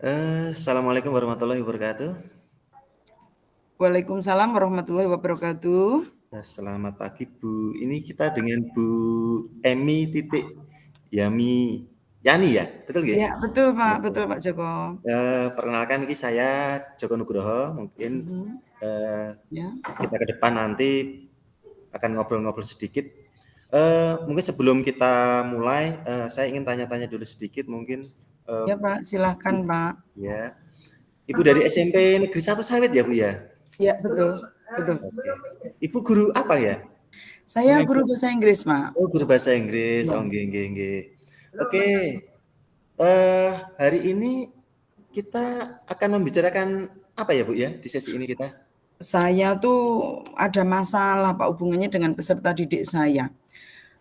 Assalamualaikum warahmatullahi wabarakatuh. Waalaikumsalam warahmatullahi wabarakatuh. Selamat pagi Bu. Ini kita dengan Bu Emi titik Yami Yani ya, betul nggih? Ya, Oke. betul Pak Joko. Perkenalkan ini saya Joko Nugroho. Mungkin Mhm, eh, ya. kita ke depan nanti akan ngobrol-ngobrol sedikit. Mungkin sebelum kita mulai, saya ingin tanya-tanya dulu sedikit. Mungkin eh, Ya Pak, silahkan Pak. ya, Ibu dari SMP Negeri 1 Sawit ya Bu ya? Ya, betul. Betul. Oke. Ibu guru apa ya? Saya guru Mengajar. bahasa Inggris, Pak. Oh, guru bahasa Inggris. Ya. Oh, nggih, nggih, nggih. Oke. Hari ini kita akan membicarakan apa ya, Bu ya, di sesi ini kita? Saya tuh ada masalah Pak hubungannya dengan peserta didik saya.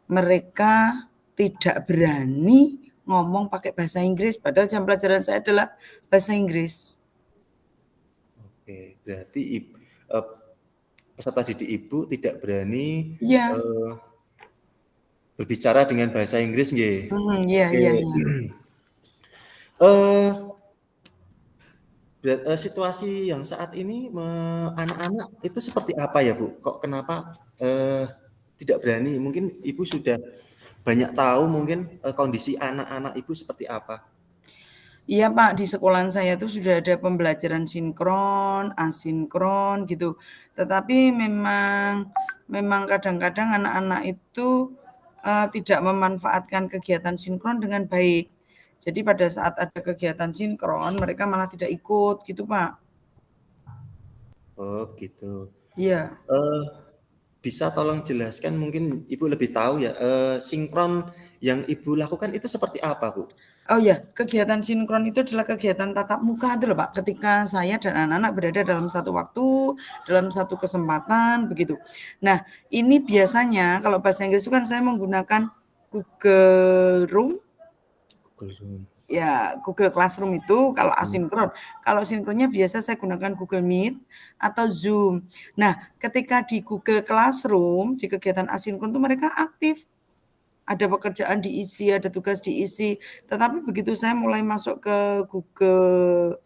Mereka tidak berani ngomong pakai bahasa Inggris, padahal jam pelajaran saya adalah bahasa Inggris. Oke, berarti peserta didik Ibu tidak berani Iya. eh, berbicara dengan bahasa Inggris, nggih. Iya, Oke. iya, iya. Eh, situasi yang saat ini anak-anak itu seperti apa ya, Bu? Kok kenapa tidak berani? Mungkin Ibu sudah banyak tahu mungkin kondisi anak-anak Ibu seperti apa? Iya Pak, di sekolahan saya tuh sudah ada pembelajaran sinkron, asinkron gitu. Tetapi memang kadang-kadang anak-anak itu, tidak memanfaatkan kegiatan sinkron dengan baik. Jadi pada saat ada kegiatan sinkron, mereka malah tidak ikut gitu Pak. Oh, gitu. Iya. Eh, Bisa tolong jelaskan mungkin Ibu lebih tahu ya, sinkron yang Ibu lakukan itu seperti apa, Bu? Oh ya, kegiatan sinkron itu adalah kegiatan tatap muka itu loh Pak, ketika saya dan anak-anak berada dalam satu waktu, dalam satu kesempatan, begitu. Nah, ini biasanya kalau bahasa Inggris itu kan saya menggunakan Google Room, Google Room. ya Google Classroom itu kalau Hmm. asinkron. Kalau sinkronnya biasa saya gunakan Google Meet atau Zoom. Nah, ketika di Google Classroom, di kegiatan asinkron itu mereka aktif. Ada pekerjaan diisi, ada tugas diisi. Tetapi begitu saya mulai masuk ke Google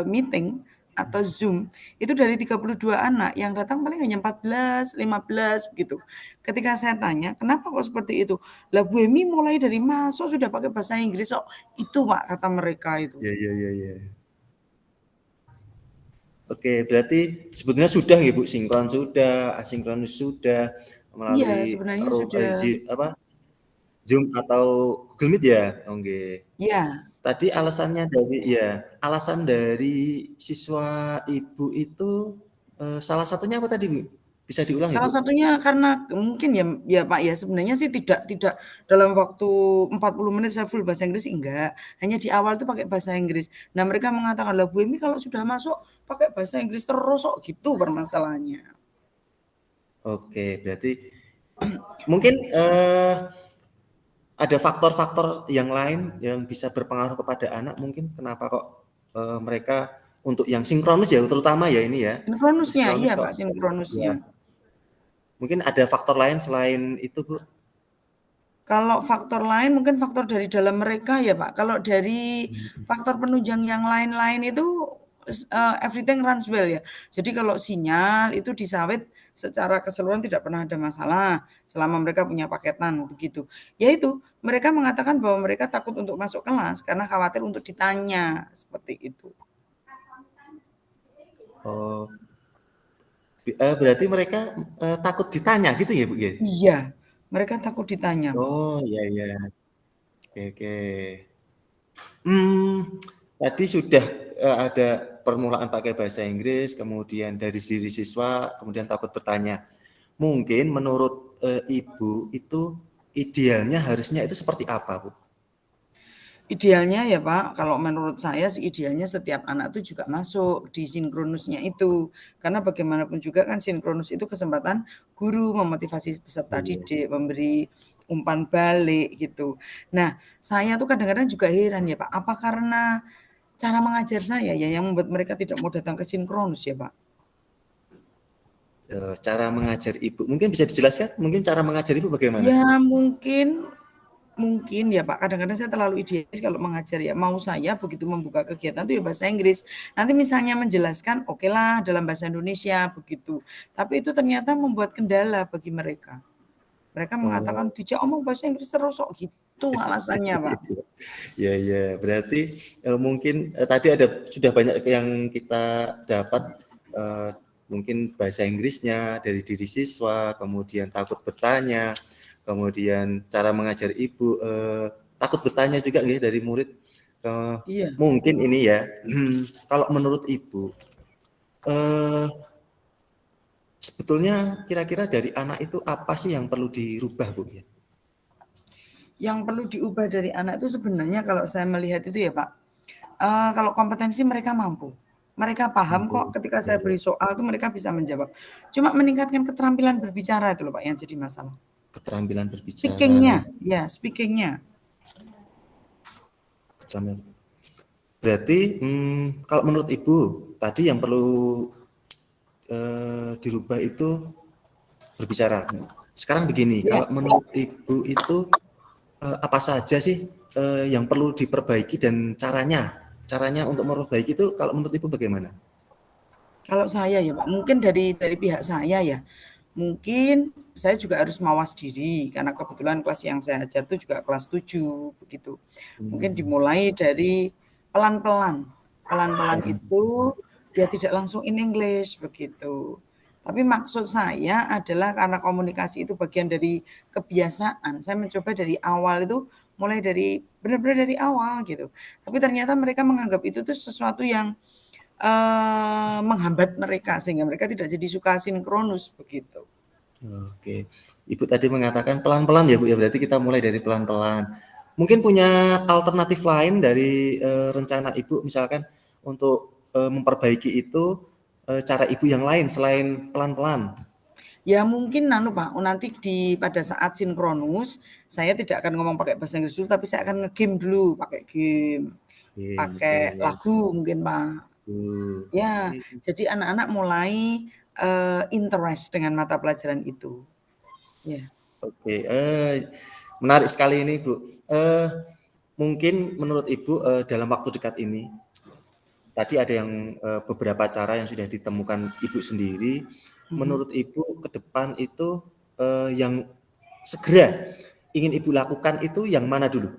Meeting atau Zoom, itu dari 32 anak yang datang paling hanya 14, 15 begitu. Ketika saya tanya, "Kenapa kok seperti itu?" "Lah Bu Emi mulai dari masuk sudah pakai bahasa Inggris kok." Itu Pak kata mereka itu. Ya, ya, ya, ya. Oke, berarti sebetulnya sudah ya, Bu, sinkron sudah, asinkronus sudah Iya, melalui sebenarnya sudah. Zoom atau Google Meet ya? Oke. Iya. Tadi alasan dari siswa Ibu itu salah satunya apa tadi, Bu? Bisa diulang ya, Salah Bu? satunya karena mungkin ya Pak ya, sebenarnya sih tidak dalam waktu 40 menit saya full bahasa Inggris enggak, hanya di awal tuh pakai bahasa Inggris. Nah mereka mengatakan, "Lah Bu Emi kalau sudah masuk pakai bahasa Inggris terus kok," gitu permasalahannya. Oke, berarti mungkin ada faktor-faktor yang lain yang bisa berpengaruh kepada anak mungkin kenapa kok mereka untuk yang sinkronus ya terutama ya ini ya untuk Sinkronusnya, sinkronus iya kok Pak, sinkronusnya. ya mungkin ada faktor lain selain itu Bu. Kalau faktor lain mungkin faktor dari dalam mereka ya Pak. Kalau dari faktor penunjang yang lain-lain itu everything runs well ya. Jadi kalau sinyal itu di sawit secara keseluruhan tidak pernah ada masalah selama mereka punya paketan begitu. Ya itu, mereka mengatakan bahwa mereka takut untuk masuk kelas karena khawatir untuk ditanya seperti itu. Oh, berarti mereka takut ditanya gitu ya Bu ya? Iya, mereka takut ditanya. Oh iya iya oke oke. Hmm, tadi sudah ada permulaan pakai bahasa Inggris, kemudian dari diri siswa, kemudian takut bertanya. Mungkin menurut Ibu itu idealnya harusnya itu seperti apa, Bu? Idealnya ya Pak, kalau menurut saya sih idealnya setiap anak tuh juga masuk di sinkronusnya itu. Karena bagaimanapun juga kan sinkronus itu kesempatan guru memotivasi peserta Iya. didik, memberi umpan balik gitu. Nah, saya tuh kadang-kadang juga heran ya Pak, apa karena cara mengajar saya ya yang membuat mereka tidak mau datang ke sinkronus ya Pak? Cara mengajar Ibu, mungkin bisa dijelaskan? Mungkin cara mengajar Ibu bagaimana? Ya mungkin mungkin ya Pak, kadang-kadang saya terlalu idealis kalau mengajar ya. Mau saya begitu membuka kegiatan itu ya bahasa Inggris. Nanti misalnya menjelaskan, oke lah dalam bahasa Indonesia begitu. Tapi itu ternyata membuat kendala bagi mereka. Mereka mengatakan, Oh. "Dijak omong bahasa Inggris terus kok," gitu alasannya Pak. Ya, ya. Berarti mungkin tadi sudah banyak yang kita dapat, mungkin bahasa Inggrisnya dari diri siswa, kemudian takut bertanya, kemudian cara mengajar Ibu, takut bertanya juga nih dari murid. Iya. Mungkin ini ya, kalau menurut Ibu, eh, sebetulnya kira-kira dari anak itu apa sih yang perlu dirubah, Bu? Ya? Yang perlu diubah dari anak itu sebenarnya kalau saya melihat itu ya Pak, kalau kompetensi mereka mampu. Mereka paham kok ketika Ya, saya ya. beri soal itu mereka bisa menjawab. Cuma meningkatkan keterampilan berbicara itu loh Pak yang jadi masalah. Keterampilan berbicara. Speaking-nya, ya speaking-nya. Berarti kalau menurut Ibu tadi yang perlu dirubah itu berbicara. Sekarang begini, Ya, kalau menurut Ibu itu apa saja sih yang perlu diperbaiki dan caranya untuk memperbaiki itu kalau menurut Ibu bagaimana? kalau saya ya Pak, mungkin dari pihak saya ya, mungkin saya juga harus mawas diri karena kebetulan kelas yang saya ajar itu juga kelas 7 begitu. Mungkin Hmm, dimulai dari pelan-pelan. Pelan-pelan itu dia tidak langsung in English begitu. Tapi maksud saya adalah karena komunikasi itu bagian dari kebiasaan. Saya mencoba dari awal itu mulai dari benar-benar dari awal gitu. Tapi ternyata mereka menganggap itu tuh sesuatu yang menghambat mereka sehingga mereka tidak jadi suka sinkronus begitu. Oke, Ibu tadi mengatakan pelan-pelan ya Bu ya, berarti kita mulai dari pelan-pelan. Mungkin punya alternatif lain dari rencana Ibu misalkan untuk memperbaiki itu cara Ibu yang lain selain pelan-pelan. Ya mungkin Pak, nanti pada saat sinkronus saya tidak akan ngomong pakai bahasa Inggris dulu tapi saya akan nge-game dulu pakai game, pakai Oke. lagu mungkin Pak. Ya, Oke. jadi anak-anak mulai interest dengan mata pelajaran itu. Ya. Oke, menarik sekali ini, Bu. Mungkin menurut Ibu dalam waktu dekat ini, tadi ada yang beberapa cara yang sudah ditemukan Ibu sendiri. Mhm. Menurut Ibu ke depan itu yang segera ingin Ibu lakukan itu yang mana dulu?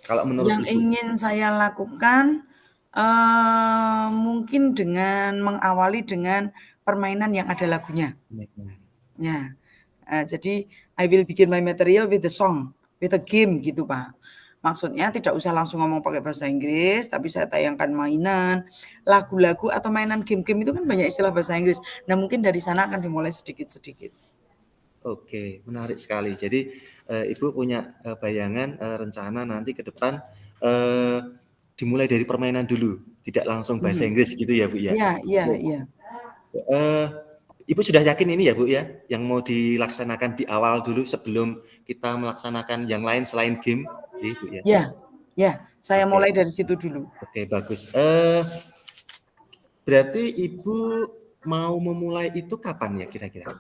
Kalau menurut Yang Ibu? ingin saya lakukan, mungkin dengan mengawali dengan permainan yang ada lagunya. Ya, jadi I will begin my material with the song, with a game gitu, Pak. Maksudnya tidak usah langsung ngomong pakai bahasa Inggris, tapi saya tayangkan mainan, lagu-lagu atau mainan game-game itu kan banyak istilah bahasa Inggris. Nah, mungkin dari sana akan dimulai sedikit-sedikit. Oke, menarik sekali. Jadi Ibu punya bayangan rencana nanti ke depan dimulai dari permainan dulu, tidak langsung bahasa Mhm. Inggris gitu ya, Bu ya. Iya iya Oke. iya. Eh, Ibu sudah yakin ini ya, Bu ya, yang mau dilaksanakan di awal dulu sebelum kita melaksanakan yang lain selain game, Ibu ya. Ya, ya, saya Oke, mulai dari situ dulu. oke bagus. Berarti Ibu mau memulai itu kapan ya kira-kira?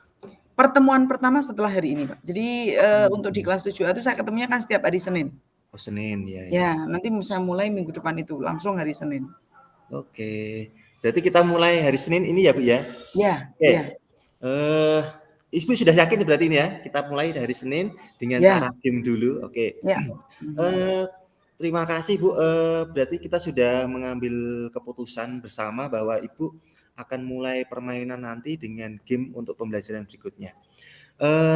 Pertemuan pertama setelah hari ini, Pak. Jadi, untuk di Hmm. kelas 7A itu saya ketemunya kan setiap hari Senin. Oh Senin, ya ya. Ya, nanti saya mulai minggu depan itu, langsung hari Senin. Oke, berarti kita mulai hari Senin ini ya, Bu ya? Ya Oke, ya eh Ibu sudah yakin berarti ini ya? Kita mulai dari Senin dengan ya cara game dulu. Oke. ya. Mhm. Eh, Terima kasih Bu. Berarti kita sudah mengambil keputusan bersama bahwa Ibu akan mulai permainan nanti dengan game untuk pembelajaran berikutnya.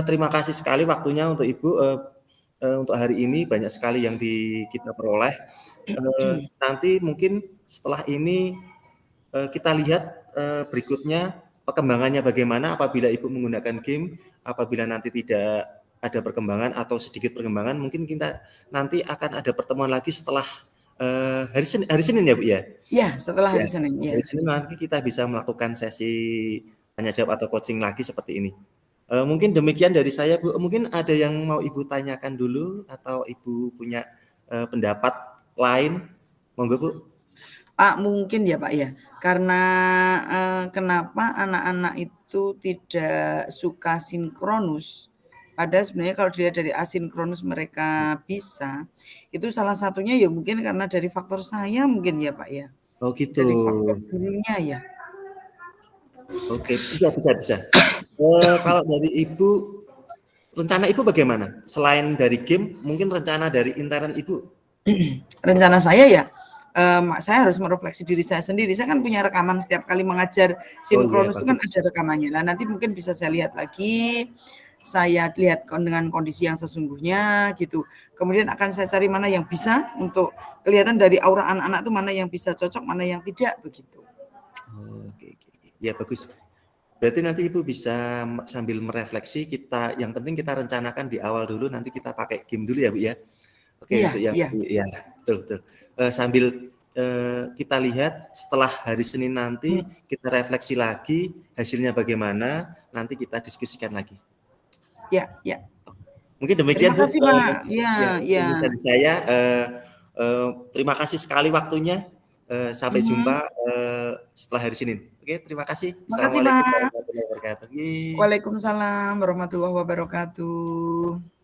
Terima kasih sekali waktunya untuk Ibu. Untuk hari ini banyak sekali yang kita peroleh. Nanti mungkin setelah ini kita lihat berikutnya perkembangannya bagaimana apabila Ibu menggunakan game, apabila nanti tidak ada perkembangan atau sedikit perkembangan, mungkin kita nanti akan ada pertemuan lagi setelah hari Senin ya Bu ya? Ya, setelah Ya, hari Senin, hari ya. Senin nanti kita bisa melakukan sesi tanya jawab atau coaching lagi seperti ini. Mungkin demikian dari saya Bu. Mungkin ada yang mau Ibu tanyakan dulu atau Ibu punya pendapat lain? Monggo Bu. Pak, mungkin ya, Pak, ya, karena, kenapa anak-anak itu tidak suka sinkronus, Padahal sebenarnya kalau dilihat dari asinkronus mereka bisa, itu salah satunya ya mungkin karena dari faktor saya mungkin ya Pak ya. Oh gitu. Dari faktor gurunya ya. Oke, bisa. Kalau dari Ibu, rencana Ibu bagaimana? Selain dari game, mungkin rencana dari intern Ibu? Rencana saya ya, saya harus merefleksi diri saya sendiri. Saya kan punya rekaman setiap kali mengajar Oh iya, sinkronus itu kan bagus. ada rekamannya. Nah, nanti mungkin bisa saya lihat lagi, saya lihat dengan kondisi yang sesungguhnya gitu. Kemudian akan saya cari mana yang bisa untuk kelihatan dari aura anak-anak itu mana yang bisa cocok, mana yang tidak begitu. Oke. Ya bagus. Berarti nanti Ibu bisa sambil merefleksi, yang penting kita rencanakan di awal dulu, nanti kita pakai game dulu ya Bu ya. Oke, Iya, untuk yang iya. ya betul. Sambil kita lihat setelah hari Senin nanti, kita refleksi lagi hasilnya bagaimana, nanti kita diskusikan lagi. Ya. Mungkin demikian Terima Bu, kasih Pak. ya Ya. dari saya. Terima kasih sekali waktunya. Sampai jumpa setelah hari Senin. Oke, terima kasih. Terima kasih Assalamualaikum Pak. warahmatullahi wabarakatuh. Yeay. Waalaikumsalam warahmatullahi wabarakatuh.